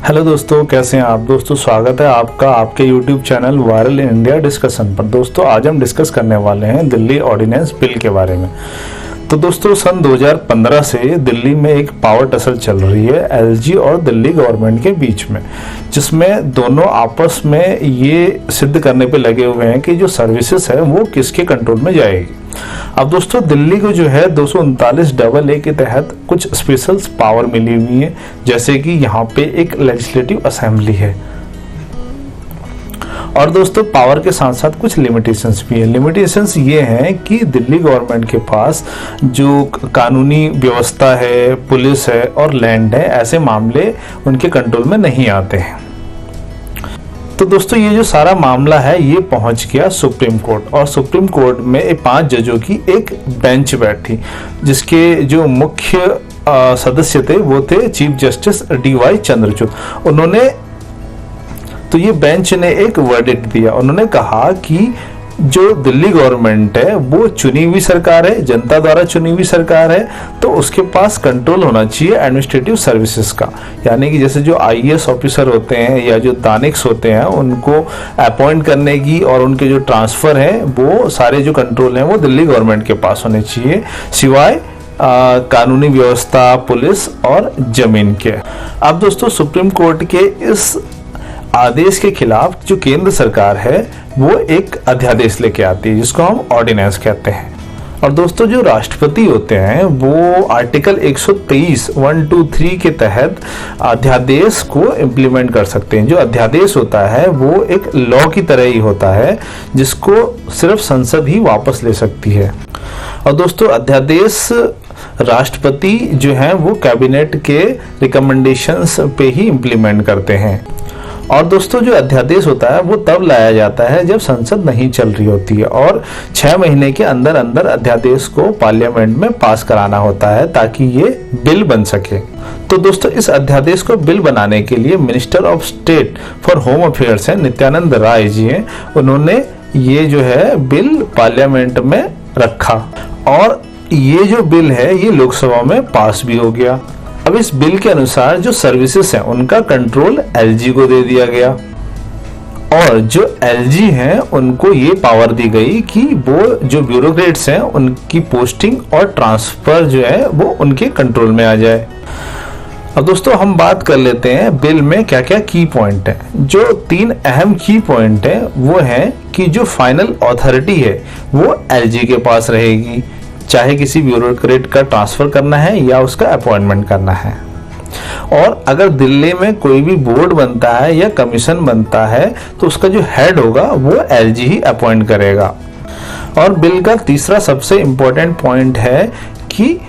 Hello दोस्तों, कैसे हैं आप। दोस्तों स्वागत है आपका आपके YouTube channel viral in India discussion पर। दोस्तों आज हम डिस्कस करने वाले हैं दिल्ली ऑर्डिनेंस बिल के बारे में। तो दोस्तों सन 2015 से दिल्ली में एक पावर टसल चल रही है एलजी और दिल्ली गवर्नमेंट के बीच में, जिसमें दोनों आपस में ये सिद्ध करने पे लगे हुए हैं कि जो सर्विसेज है वो किसके कंट्रोल में जाएगी। अब दोस्तों दिल्ली को जो है 239AA के तहत कुछ स्पेशल पावर मिली हुई है, जैसे कि यहाँ पे एक लेजिस्लेटिव असेंबली है। और दोस्तों पावर के साथ साथ कुछ लिमिटेशंस भी है। लिमिटेशंस ये हैं कि दिल्ली गवर्नमेंट के पास जो कानूनी व्यवस्था है, पुलिस है और लैंड है, ऐसे मामले उनके कंट्रोल में नहीं आते हैं। तो दोस्तों ये जो सारा मामला है ये पहुंच गया सुप्रीम कोर्ट, और सुप्रीम कोर्ट में 5 जजों की एक बेंच बैठी, जिसके जो मुख्य सदस्य थे वो थे चीफ जस्टिस DY चंद्रचूड़। तो ये बेंच ने एक वर्डिक्ट दिया। उन्होंने कहा कि जो दिल्ली गवर्नमेंट है वो चुनी हुई सरकार है, जनता द्वारा चुनी हुई सरकार है, तो उसके पास कंट्रोल होना चाहिए एडमिनिस्ट्रेटिव सर्विसेज का। यानी कि जैसे जो IAS ऑफिसर होते हैं या जो दानिक्स होते हैं उनको अपॉइंट करने की और उनके जो ट्रांसफर है वो सारे जो कंट्रोल हैं वो दिल्ली गवर्नमेंट के पास होने चाहिए, सिवाय कानूनी व्यवस्था, पुलिस और जमीन के। अब दोस्तों सुप्रीम कोर्ट के इस आदेश के खिलाफ जो केंद्र सरकार है वो एक अध्यादेश लेके आती है, जिसको हम ऑर्डिनेंस कहते हैं। और दोस्तों जो राष्ट्रपति होते हैं वो आर्टिकल 123(1)(2)(3) के तहत अध्यादेश को इम्प्लीमेंट कर सकते हैं। जो अध्यादेश होता है वो एक लॉ की तरह ही होता है, जिसको सिर्फ संसद ही वापस ले सकती है। और दोस्तों अध्यादेश राष्ट्रपति जो है वो कैबिनेट के रिकमेंडेशंस पे ही इम्प्लीमेंट करते हैं। और दोस्तों जो अध्यादेश होता है वो तब लाया जाता है जब संसद नहीं चल रही होती है, और 6 महीने के अंदर अंदर अध्यादेश को पार्लियामेंट में पास कराना होता है ताकि ये बिल बन सके। तो दोस्तों इस अध्यादेश को बिल बनाने के लिए minister of state for home affairs हैं नित्यानंद राय जी हैं। उन्होंने ये जो है बिल पार्लियामेंट में रखा, और ये जो बिल है ये लोकसभा में पास भी हो गया। अब इस बिल के अनुसार जो सर्विसेज हैं उनका कंट्रोल LG को दे दिया गया, और जो LG हैं उनको ये पावर दी गई कि वो जो ब्यूरोक्रेट्स हैं उनकी पोस्टिंग और ट्रांसफर जो है वो उनके कंट्रोल में आ जाए। अब दोस्तों हम बात कर लेते हैं बिल में क्या क्या की पॉइंट है। जो 3 अहम की पॉइंट है वो है कि जो फाइनल अथॉरिटी है वो LG के पास रहेगी, चाहे किसी ब्यूरोक्रेट का ट्रांसफर करना है या उसका अपॉइंटमेंट करना है। और अगर दिल्ली में कोई भी बोर्ड बनता है या कमीशन बनता है तो उसका जो हेड होगा वो LG ही अपॉइंट करेगा। और बिल का तीसरा सबसे इंपॉर्टेंट पॉइंट है कि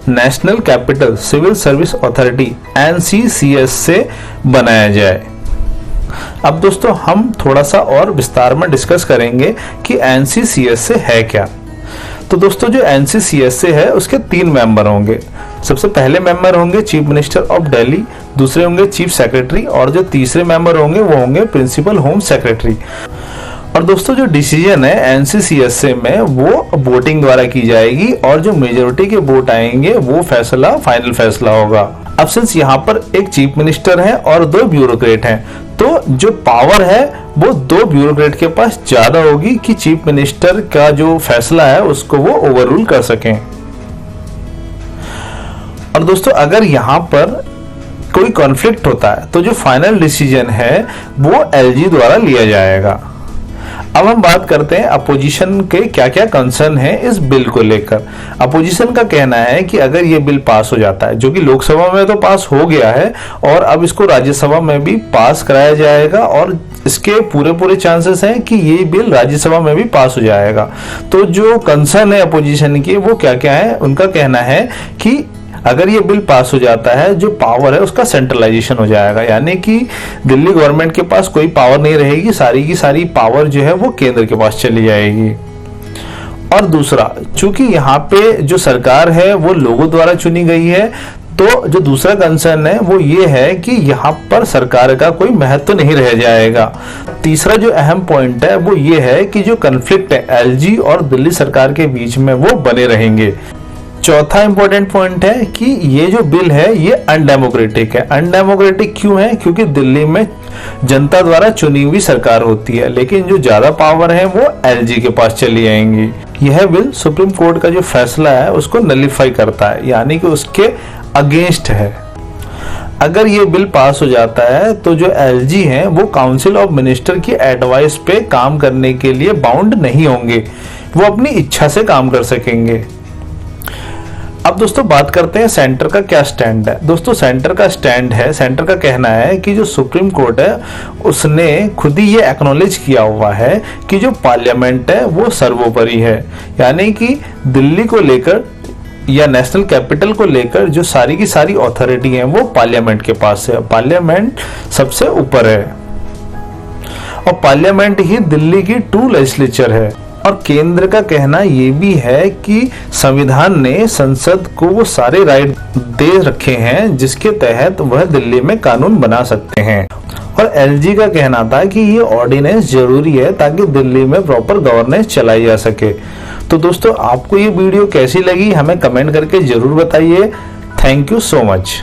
national capital civil service authority NCCS से बनाया जाए। अब दोस्तों हम थोड़ा सा और विस्तार में डिस्कस करेंगे कि NCCS से है क्या। तो दोस्तों जो NCCS से है उसके 3 मेंबर होंगे। सबसे पहले मेंबर होंगे चीफ मिनिस्टर ऑफ दिल्ली, दूसरे होंगे चीफ सेक्रेटरी, और जो तीसरे मेंबर होंगे वो होंगे प्रिंसिपल होम सेक्रेटरी। और दोस्तों जो डिसीजन है NCCS से में वो वोटिंग द्वारा की जाएगी, और जो मेजोरिटी के वोट आएंगे वो फैसला फाइनल फैसला होगा। अब सिंस यहाँ पर एक चीफ मिनिस्टर है और 2 ब्यूरोक्रेट हैं, तो जो पावर है वो 2 ब्यूरोक्रेट के पास ज्यादा होगी कि चीफ मिनिस्टर का जो फैसला है उसको वो ओवररूल कर सकें। और दोस्तों अगर यहाँ पर कोई कॉन्फ्लिक्ट होता है तो जो फाइनल डिसीजन है वो LG द्वारा लिया जाएगा। अब हम बात करते हैं अपोजिशन के क्या क्या कंसर्न है इस बिल को लेकर। अपोजिशन का कहना है कि अगर ये बिल पास हो जाता है, जो कि लोकसभा में तो पास हो गया है और अब इसको राज्यसभा में भी पास कराया जाएगा, और इसके पूरे चांसेस हैं कि ये बिल राज्यसभा में भी पास हो जाएगा। तो जो कंसर्न है अपोजिशन की वो क्या क्या है, उनका कहना है कि अगर ये बिल पास हो जाता है जो पावर है उसका सेंट्रलाइजेशन हो जाएगा, यानी कि दिल्ली गवर्नमेंट के पास कोई पावर नहीं रहेगी, सारी की सारी पावर जो है वो केंद्र के पास चली जाएगी। और दूसरा, चूंकि यहाँ पे जो सरकार है वो लोगों द्वारा चुनी गई है, तो जो दूसरा कंसर्न है वो ये है कि यहाँ पर सरकार का कोई महत्व नहीं रह जाएगा। तीसरा जो अहम पॉइंट है वो ये है कि जो कन्फ्लिक्ट है LG और दिल्ली सरकार के बीच में वो बने रहेंगे। चौथा इंपॉर्टेंट पॉइंट है कि ये जो बिल है ये अनडेमोक्रेटिक है। अनडेमोक्रेटिक क्यों है? क्योंकि दिल्ली में जनता द्वारा चुनी हुई सरकार होती है, लेकिन जो ज्यादा पावर है वो एलजी के पास चली आएंगी। यह बिल सुप्रीम कोर्ट का जो फैसला है उसको नलिफाई करता है, यानी कि उसके अगेंस्ट है। अगर ये बिल पास हो जाता है तो जो एलजी हैं वो काउंसिल ऑफ मिनिस्टर की एडवाइस पे काम करने के लिए बाउंड नहीं होंगे, वो अपनी इच्छा से काम कर सकेंगे। अब दोस्तों बात करते हैं सेंटर का क्या स्टैंड है। दोस्तों सेंटर का स्टैंड है, सेंटर का कहना है कि जो सुप्रीम कोर्ट है उसने खुद ही ये एक्नॉलेज किया हुआ है कि जो पार्लियामेंट है वो सर्वोपरि है, यानी कि दिल्ली को लेकर या नेशनल कैपिटल को लेकर जो सारी की सारी अथॉरिटी है वो पार्लियामेंट के पास है। पार्लियामेंट सबसे ऊपर है और पार्लियामेंट ही दिल्ली की ट्रू लेजिस्लेचर है। और केंद्र का कहना ये भी है कि संविधान ने संसद को वो सारे राइट दे रखे हैं जिसके तहत वह दिल्ली में कानून बना सकते हैं। और एलजी का कहना था कि ये ऑर्डिनेंस जरूरी है ताकि दिल्ली में प्रॉपर गवर्नेंस चलाई जा सके। तो दोस्तों आपको ये वीडियो कैसी लगी हमें कमेंट करके जरूर बताइए। Thank you so much.